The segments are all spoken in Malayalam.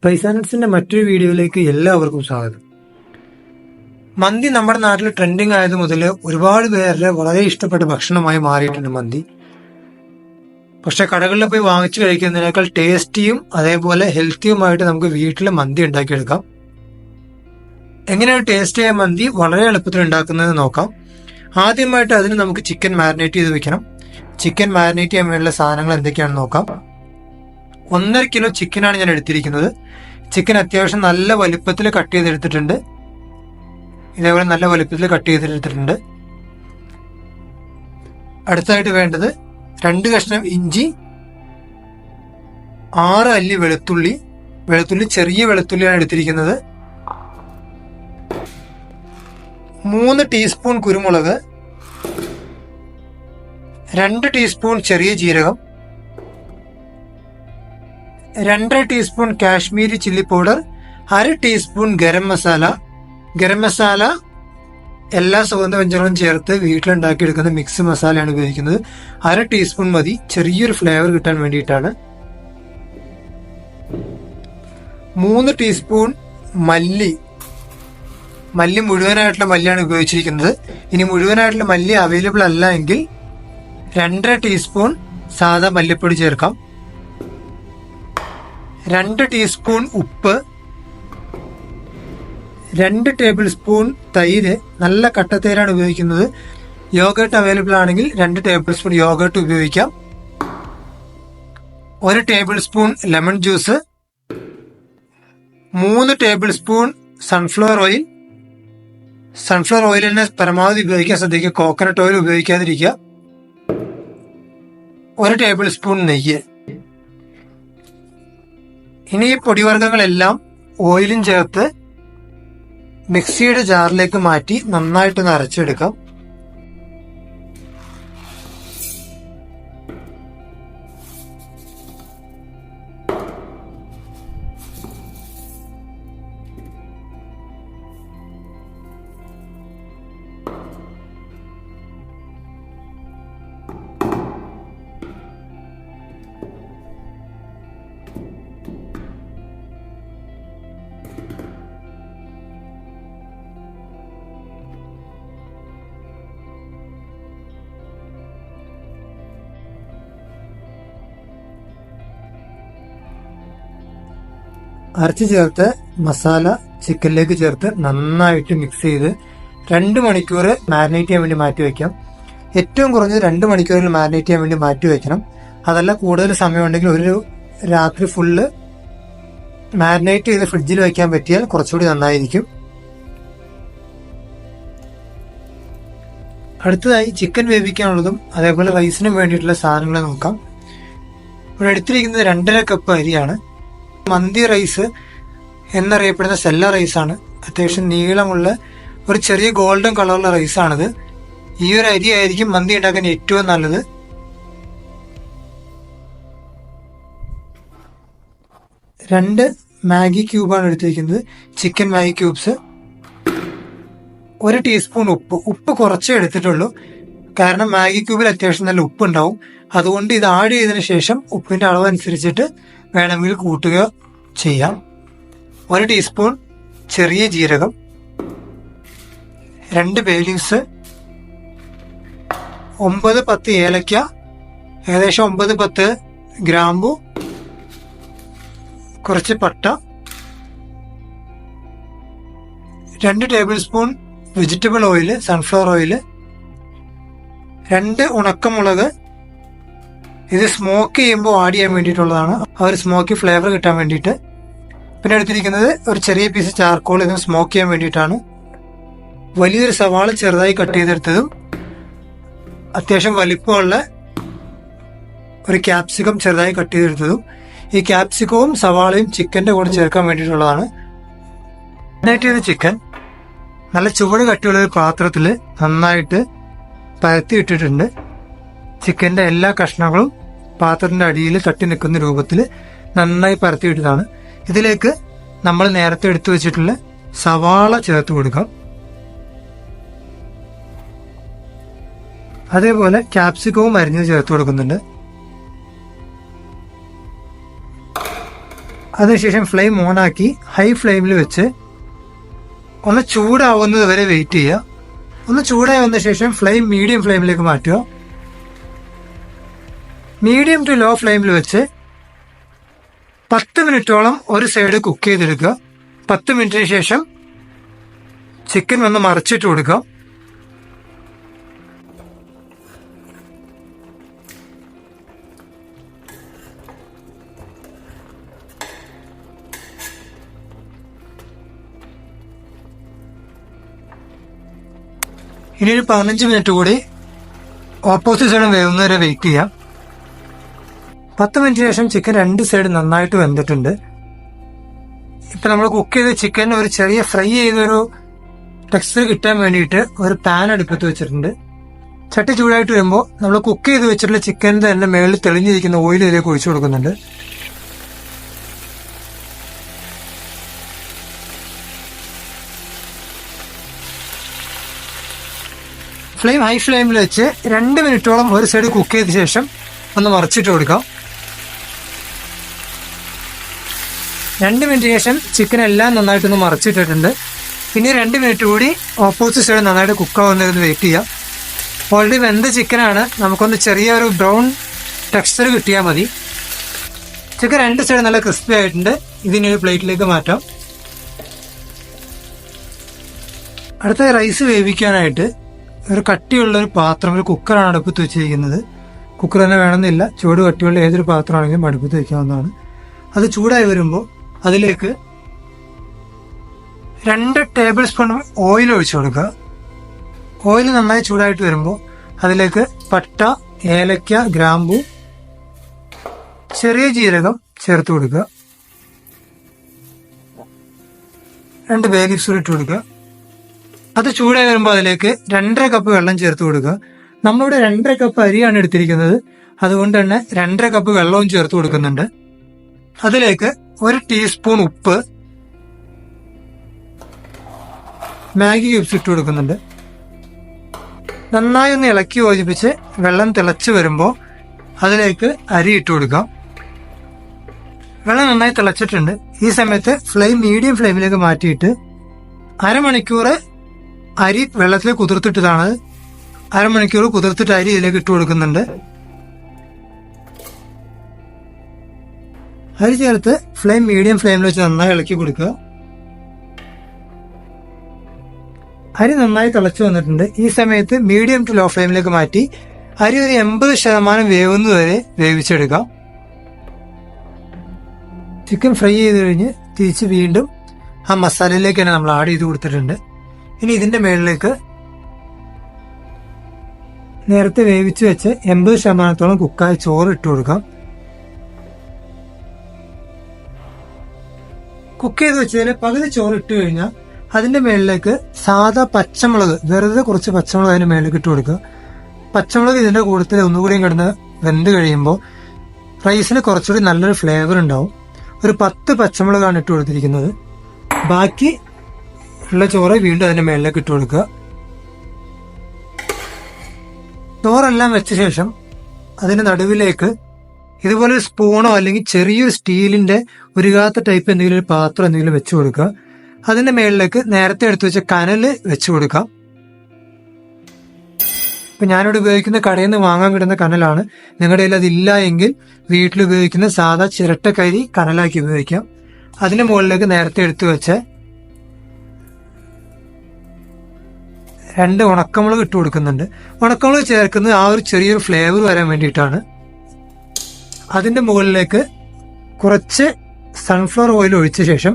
പൈസാനട്സിന്റെ മറ്റൊരു വീഡിയോയിലേക്ക് എല്ലാവർക്കും സ്വാഗതം. മന്തി നമ്മുടെ നാട്ടിൽ ട്രെൻഡിങ് ആയത് മുതൽ ഒരുപാട് പേരുടെ വളരെ ഇഷ്ടപ്പെട്ട ഭക്ഷണമായി മാറിയിട്ടുണ്ട് മന്തി. പക്ഷെ കടകളിൽ പോയി വാങ്ങിച്ചു കഴിക്കുന്നതിനേക്കാൾ ടേസ്റ്റിയും അതേപോലെ ഹെൽത്തിയുമായിട്ട് നമുക്ക് വീട്ടിൽ മന്തി ഉണ്ടാക്കിയെടുക്കാം. എങ്ങനെയാണ് ടേസ്റ്റിയായ മന്തി വളരെ എളുപ്പത്തിൽ ഉണ്ടാക്കുന്നത് നോക്കാം. ആദ്യമായിട്ട് അതിന് നമുക്ക് ചിക്കൻ മാരിനേറ്റ് ചെയ്ത് വെക്കണം. ചിക്കൻ മാരിനേറ്റ് ചെയ്യാൻ വേണ്ടിയുള്ള സാധനങ്ങൾ എന്തൊക്കെയാണെന്ന് നോക്കാം. 1.5 കിലോ ചിക്കനാണ് ഞാൻ എടുത്തിരിക്കുന്നത്. ചിക്കൻ അത്യാവശ്യം നല്ല വലുപ്പത്തിൽ കട്ട് ചെയ്തെടുത്തിട്ടുണ്ട്. ഇതേപോലെ നല്ല വലുപ്പത്തിൽ കട്ട് ചെയ്തെടുത്തിട്ടുണ്ട്. അടുത്തായിട്ട് വേണ്ടത് 2 കഷ്ണം ഇഞ്ചി, 6 അല്ലി വെളുത്തുള്ളി ചെറിയ വെളുത്തുള്ളിയാണ് എടുത്തിരിക്കുന്നത്, 3 ടീസ്പൂൺ കുരുമുളക്, 2 ടീസ്പൂൺ ചെറിയ ജീരകം, 2.5 teaspoon Kashmiri chilli powder, 1/2 teaspoon garam masala എല്ലാ സുഗന്ധവ്യഞ്ജനങ്ങളും ചേർത്ത് വീട്ടിലുണ്ടാക്കിയെടുക്കുന്ന മിക്സ് മസാലയാണ് ഉപയോഗിക്കുന്നത്. 1/2 ടീസ്പൂൺ മതി, ചെറിയൊരു ഫ്ലേവർ കിട്ടാൻ വേണ്ടിയിട്ടാണ്. 3 ടീസ്പൂൺ മല്ലി മുഴുവനായിട്ടുള്ള മല്ലിയാണ് ഉപയോഗിച്ചിരിക്കുന്നത്. ഇനി മുഴുവനായിട്ടുള്ള മല്ലി അവൈലബിൾ അല്ല എങ്കിൽ 2.5 ടീസ്പൂൺ സാധാ മല്ലിപ്പൊടി ചേർക്കാം. 2 ടീസ്പൂൺ ഉപ്പ്, 2 ടേബിൾ സ്പൂൺ തൈര്, നല്ല കട്ടത്തൈരാണ് ഉപയോഗിക്കുന്നത്. യോഗർട്ട് അവൈലബിൾ ആണെങ്കിൽ 2 ടേബിൾ സ്പൂൺ യോഗർട്ട് ഉപയോഗിക്കാം. 1 table spoon lemon juice, 3 table spoon sunflower oil തന്നെ പരമാവധി ഉപയോഗിക്കാൻ ശ്രദ്ധിക്കുക, കോക്കനട്ട് ഓയിൽ ഉപയോഗിക്കാതിരിക്കുക. 1 ടേബിൾ സ്പൂൺ നെയ്യ്. ഇനി ഈ പൊടിവർഗ്ഗങ്ങളെല്ലാം ഓയിലും ചേർത്ത് മിക്സിയുടെ ജാറിലേക്ക് മാറ്റി നന്നായിട്ടൊന്ന് അരച്ചെടുക്കാം. അരച്ച് ചേർത്ത് മസാല ചിക്കനിലേക്ക് ചേർത്ത് നന്നായിട്ട് മിക്സ് ചെയ്ത് 2 മണിക്കൂർ മാരിനേറ്റ് ചെയ്യാൻ വേണ്ടി മാറ്റി വയ്ക്കാം. ഏറ്റവും കുറഞ്ഞത് 2 മണിക്കൂറിൽ മാരിനേറ്റ് ചെയ്യാൻ വേണ്ടി മാറ്റി വയ്ക്കണം. അതല്ല കൂടുതൽ സമയമുണ്ടെങ്കിൽ ഒരു രാത്രി ഫുള്ള് മാരിനേറ്റ് ചെയ്ത് ഫ്രിഡ്ജിൽ വയ്ക്കാൻ പറ്റിയാൽ കുറച്ചുകൂടി നന്നായിരിക്കും. അടുത്തതായി ചിക്കൻ വേവിക്കാനുള്ളതും അതേപോലെ റൈസിനും വേണ്ടിയിട്ടുള്ള സാധനങ്ങൾ നോക്കാം. ഇവിടെ എടുത്തിരിക്കുന്നത് 2.5 കപ്പ് അരിയാണ്. മന്തി റൈസ് എന്നറിയപ്പെടുന്ന സെല്ല റൈസാണ്. അത്യാവശ്യം നീളമുള്ള ഒരു ചെറിയ ഗോൾഡൻ കളറുള്ള റൈസാണിത്. ഈ ഒരു അരി ആയിരിക്കും മന്തി ഉണ്ടാക്കാൻ ഏറ്റവും നല്ലത്. രണ്ട് മാഗി ക്യൂബാണ് എടുത്തിരിക്കുന്നത്, ചിക്കൻ മാഗി ക്യൂബ്സ്. 1 ടീസ്പൂൺ ഉപ്പ് കുറച്ചേ എടുത്തിട്ടുള്ളൂ, കാരണം മാഗി ക്യൂബിൽ അത്യാവശ്യം നല്ല ഉപ്പ് ഉണ്ടാവും. അതുകൊണ്ട് ഇത് ആഡ് ചെയ്തതിനു ശേഷം ഉപ്പിന്റെ അളവ് അനുസരിച്ചിട്ട് വേണമെങ്കിൽ കൂട്ടുക ചെയ്യാം. 1 ടീസ്പൂൺ ചെറിയ ജീരകം, 2 ബേ ലീവ്സ്, 9-10 ഏലക്ക, ഏകദേശം 9-10 ഗ്രാമ്പു, കുറച്ച് പട്ട, 2 table spoon vegetable oil, sunflower oil, 2 ഉണക്കമുളക്. ഇത് സ്മോക്ക് ചെയ്യുമ്പോൾ ആഡ് ചെയ്യാൻ വേണ്ടിയിട്ടുള്ളതാണ്, ആ ഒരു സ്മോക്കി ഫ്ലേവർ കിട്ടാൻ വേണ്ടിയിട്ട്. പിന്നെ എടുത്തിരിക്കുന്നത് ഒരു ചെറിയ പീസ് ചാർക്കോൾ, ഇത് സ്മോക്ക് ചെയ്യാൻ വേണ്ടിയിട്ടാണ്. വലിയൊരു സവാള ചെറുതായി കട്ട് ചെയ്തെടുത്തതും അത്യാവശ്യം വലിപ്പമുള്ള ഒരു ക്യാപ്സിക്കം ചെറുതായി കട്ട് ചെയ്തെടുത്തതും. ഈ ക്യാപ്സിക്കവും സവാളയും ചിക്കന്റെ കൂടെ ചേർക്കാൻ വേണ്ടിയിട്ടുള്ളതാണ്. നന്നായിട്ട് ചെയ്ത ചിക്കൻ നല്ല ചുവട് കട്ടിയുള്ള ഒരു പാത്രത്തിൽ നന്നായിട്ട് പരത്തി ഇട്ടിട്ടുണ്ട്. ചിക്കന്റെ എല്ലാ കഷ്ണങ്ങളും പാത്രത്തിന്റെ അടിയിൽ തട്ടി നിൽക്കുന്ന രൂപത്തിൽ നന്നായി പരത്തിയിട്ടതാണ്. ഇതിലേക്ക് നമ്മൾ നേരത്തെ എടുത്തു വെച്ചിട്ടുള്ള സവാള ചേർത്ത് കൊടുക്കാം. അതേപോലെ ക്യാപ്സിക്കവും അരിഞ്ഞ് ചേർത്ത് കൊടുക്കുന്നുണ്ട്. അതിനുശേഷം ഫ്ലെയിം ഓണാക്കി ഹൈ ഫ്ലെയിമിൽ വെച്ച് ഒന്ന് ചൂടാവുന്നത് വരെ വെയിറ്റ് ചെയ്യുക. ഒന്ന് ചൂടായി വന്ന ശേഷം ഫ്ലെയിം മീഡിയം ഫ്ലെയിമിലേക്ക് മാറ്റുക. മീഡിയം ടു ലോ ഫ്ലെയിമിൽ വെച്ച് 10 മിനിറ്റോളം ഒരു സൈഡ് കുക്ക് ചെയ്തെടുക്കുക. 10 മിനിറ്റിന് ശേഷം ചിക്കൻ ഒന്ന് മറിച്ചിട്ട് കൊടുക്കുക. ഇനി ഒരു 15 മിനിറ്റ് കൂടി ഓപ്പോസിറ്റ് സൈഡും വേവുന്നവരെ വെയിറ്റ് ചെയ്യാം. 10 മിനിറ്റിന് ശേഷം ചിക്കൻ 2 സൈഡ് നന്നായിട്ട് വെന്തിട്ടുണ്ട്. ഇപ്പം നമ്മൾ കുക്ക് ചെയ്ത ചിക്കൻ ഒരു ചെറിയ ഫ്രൈ ചെയ്തൊരു ടെക്സ്ചർ കിട്ടാൻ വേണ്ടിയിട്ട് ഒരു പാൻ അടുപ്പത്ത് വെച്ചിട്ടുണ്ട്. ചട്ടി ചൂടായിട്ട് വരുമ്പോൾ നമ്മൾ കുക്ക് ചെയ്ത് വെച്ചിട്ടുള്ള ചിക്കൻ്റെ തന്നെ മേളിൽ തെളിഞ്ഞിരിക്കുന്ന ഓയിൽ ഇതിലേക്ക് ഒഴിച്ചു കൊടുക്കുന്നുണ്ട്. ഫ്ലെയിം ഹൈ ഫ്ലെയിമിൽ വെച്ച് 2 മിനിറ്റോളം ഒരു സൈഡ് കുക്ക് ചെയ്ത ശേഷം ഒന്ന് മറിച്ചിട്ട് കൊടുക്കാം. 2 മിനിറ്റിന് ശേഷം ചിക്കൻ എല്ലാം നന്നായിട്ടൊന്ന് മറിച്ചിട്ടിട്ടുണ്ട്. പിന്നെ 2 മിനിറ്റ് കൂടി ഓപ്പോസിറ്റ് സൈഡ് നന്നായിട്ട് കുക്കാവുന്നതിന് വെയിറ്റ് ചെയ്യാം. ഓൾറെഡി വെന്ത ചിക്കനാണ്, നമുക്കൊന്ന് ചെറിയൊരു ബ്രൗൺ ടെക്സ്ചർ കിട്ടിയാൽ മതി. ചിക്കൻ 2 സൈഡ് നല്ല ക്രിസ്പി ആയിട്ടുണ്ട്. ഇതിനി ഒരു പ്ലേറ്റിലേക്ക് മാറ്റാം. അടുത്ത റൈസ് വേവിക്കാനായിട്ട് ഒരു കട്ടിയുള്ളൊരു പാത്രം, ഒരു കുക്കറാണ് അടുപ്പത്ത് വെച്ചിരിക്കുന്നത്. കുക്കർ തന്നെ വേണമെന്നില്ല, ചൂട് കട്ടിയുള്ള ഏതൊരു പാത്രമാണെങ്കിലും അടുപ്പത്ത് വയ്ക്കാവുന്നതാണ്. അത് ചൂടായി വരുമ്പോൾ അതിലേക്ക് 2 ടേബിൾ സ്പൂൺ ഓയിൽ ഒഴിച്ചു കൊടുക്കുക. ഓയിൽ നന്നായി ചൂടായിട്ട് വരുമ്പോൾ അതിലേക്ക് പട്ട, ഏലക്ക, ഗ്രാമ്പു, ചെറിയ ജീരകം ചേർത്ത് കൊടുക്കുക. 2 ബേ ലീവ്സ് ഇട്ട് കൊടുക്കുക. അത് ചൂടായി വരുമ്പോൾ അതിലേക്ക് 2.5 കപ്പ് വെള്ളം ചേർത്ത് കൊടുക്കുക. നമ്മളിവിടെ 2.5 കപ്പ് അരിയാണ് എടുത്തിരിക്കുന്നത്, അതുകൊണ്ട് തന്നെ 2.5 കപ്പ് വെള്ളവും ചേർത്ത് കൊടുക്കുന്നുണ്ട്. അതിലേക്ക് 1 ടീസ്പൂൺ ഉപ്പ്, മാഗി ക്യൂബ്സ് ഇട്ട് കൊടുക്കുന്നുണ്ട്. നന്നായി ഒന്ന് ഇളക്കി യോജിപ്പിച്ച് വെള്ളം തിളച്ച് വരുമ്പോൾ അതിലേക്ക് അരി ഇട്ട് കൊടുക്കാം. വെള്ളം നന്നായി തിളച്ചിട്ടുണ്ട്. ഈ സമയത്ത് ഫ്ലെയിം മീഡിയം ഫ്ലെയിമിലേക്ക് മാറ്റിയിട്ട് അരമണിക്കൂർ അരി വെള്ളത്തിൽ കുതിർത്തിട്ടതാണ്. അരമണിക്കൂർ കുതിർത്തിട്ട് അരി ഇതിലേക്ക് ഇട്ട് കൊടുക്കുന്നുണ്ട്. അരി ചേർത്ത് ഫ്ലെയിം മീഡിയം ഫ്ലെയിമിൽ വെച്ച് നന്നായി ഇളക്കി കൊടുക്കുക. അരി നന്നായി തിളച്ചു വന്നിട്ടുണ്ട്. ഈ സമയത്ത് മീഡിയം ടു ലോ ഫ്ലെയിമിലേക്ക് മാറ്റി അരി ഒരു 80% വേവുന്നതുവരെ വേവിച്ചെടുക്കാം. ചിക്കൻ ഫ്രൈ ചെയ്ത് കഴിഞ്ഞ് തിരിച്ച് വീണ്ടും ആ മസാലയിലേക്ക് തന്നെ നമ്മൾ ആഡ് ചെയ്ത് കൊടുത്തിട്ടുണ്ട്. ഇനി ഇതിന്റെ മുകളിലേക്ക് നേരത്തെ വേവിച്ച് വെച്ച് 80% കുക്കായ ചോറ് ഇട്ട് കൊടുക്കാം. കുക്ക് ചെയ്ത് വെച്ചതിന് പകുതി ചോറ് ഇട്ട് കഴിഞ്ഞാൽ അതിന്റെ മുകളിലേക്ക് സാധാ പച്ചമുളക്, വെറുതെ കുറച്ച് പച്ചമുളക് അതിന്റെ മുകളിലേക്ക് ഇട്ട് കൊടുക്കുക. പച്ചമുളക് ഇതിന്റെ കൂട്ടത്തിൽ ഒന്നുകൂടിയും കിടന്ന് വെന്ത് കഴിയുമ്പോൾ റൈസിന് കുറച്ചുകൂടി നല്ലൊരു ഫ്ലേവർ ഉണ്ടാവും. ഒരു 10 പച്ചമുളകാണ് ഇട്ട് കൊടുത്തിരിക്കുന്നത്. ബാക്കി ഉള്ള ചോറ് വീണ്ടും അതിന്റെ മുകളിലേക്ക് ഇട്ട് കൊടുക്കുക. ചോറെല്ലാം വെച്ച ശേഷം അതിന്റെ നടുവിലേക്ക് ഇതുപോലെ ഒരു സ്പൂണോ അല്ലെങ്കിൽ ചെറിയൊരു സ്റ്റീലിന്റെ ഉരുകാത്ത ടൈപ്പ് എന്തെങ്കിലും ഒരു പാത്രം എന്തെങ്കിലും വെച്ചു കൊടുക്കുക. അതിന്റെ മുകളിലേക്ക് നേരത്തെ എടുത്തു വെച്ച കനല് വെച്ചു കൊടുക്കാം. ഇപ്പൊ ഞാനിവിടെ ഉപയോഗിക്കുന്ന കടയിൽ നിന്ന് വാങ്ങാൻ കിട്ടുന്ന കനലാണ്. നിങ്ങളുടെ കയ്യിൽ അതില്ല എങ്കിൽ വീട്ടിൽ ഉപയോഗിക്കുന്ന സാധാ ചിരട്ടക്കരി കനലാക്കി ഉപയോഗിക്കാം. അതിന്റെ മുകളിലേക്ക് നേരത്തെ എടുത്തു വെച്ച് 2 ഉണക്കമുളക് ഇട്ട് കൊടുക്കുന്നുണ്ട്. ഉണക്കമുളക് ചേർക്കുന്നത് ആ ഒരു ചെറിയൊരു ഫ്ലേവർ വരാൻ വേണ്ടിയിട്ടാണ്. അതിന്റെ മുകളിലേക്ക് കുറച്ച് സൺഫ്ലവർ ഓയിൽ ഒഴിച്ച ശേഷം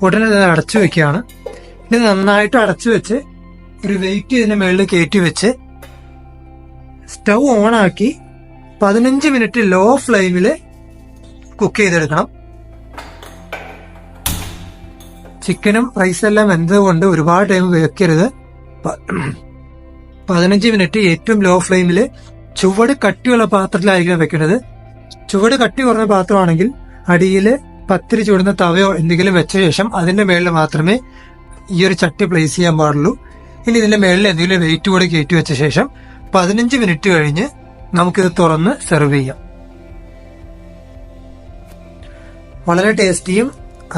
ഉടനെ തന്നെ അടച്ചു വെക്കുകയാണ്. ഇത് നന്നായിട്ട് അടച്ചു വെച്ച് ഒരു വെയിറ്റ് ഇതിന്റെ മുകളിൽ കയറ്റി വെച്ച് സ്റ്റൗ ഓണാക്കി 15 മിനിറ്റ് ലോ ഫ്ലെയിമിൽ കുക്ക് ചെയ്തെടുക്കണം. ചിക്കനും റൈസെല്ലാം വെന്തതുകൊണ്ട് ഒരുപാട് ടൈം വെക്കരുത്. 15 മിനിറ്റ് ഏറ്റവും ലോ ഫ്ലെയിമിൽ ചുവട് കട്ടിയുള്ള പാത്രത്തിലായിരിക്കണം വെക്കുന്നത്. ചുവട് കട്ടി കുറഞ്ഞ പാത്രമാണെങ്കിൽ അടിയിൽ പത്തിരി ചൂടുന്ന തവയോ എന്തെങ്കിലും വെച്ച ശേഷം അതിന്റെ മേളിൽ മാത്രമേ ഈ ഒരു ചട്ടി പ്ലേസ് ചെയ്യാൻ പാടുള്ളൂ. ഇനി ഇതിന്റെ മേളിൽ എന്തെങ്കിലും വെയിറ്റ് കൂടെ കയറ്റി വെച്ച ശേഷം 15 മിനിറ്റ് കഴിഞ്ഞ് നമുക്കിത് തുറന്ന് സെർവ് ചെയ്യാം. വളരെ ടേസ്റ്റിയും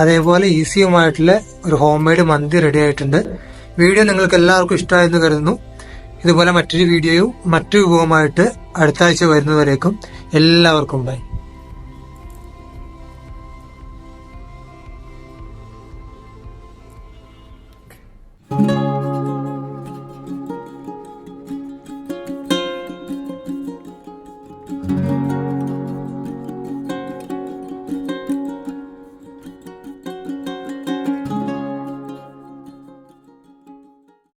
അതേപോലെ ഈസിയുമായിട്ടുള്ള ഒരു ഹോം മെയ്ഡ് മന്തി റെഡി ആയിട്ടുണ്ട്. വീഡിയോ നിങ്ങൾക്ക് എല്ലാവർക്കും ഇഷ്ടമായെന്ന് കരുതുന്നു. ഇതുപോലെ മറ്റൊരു വീഡിയോയും മറ്റു വിഭവമായിട്ട് അടുത്ത ആഴ്ച വരുന്നവരേക്കും എല്ലാവർക്കും ബൈ.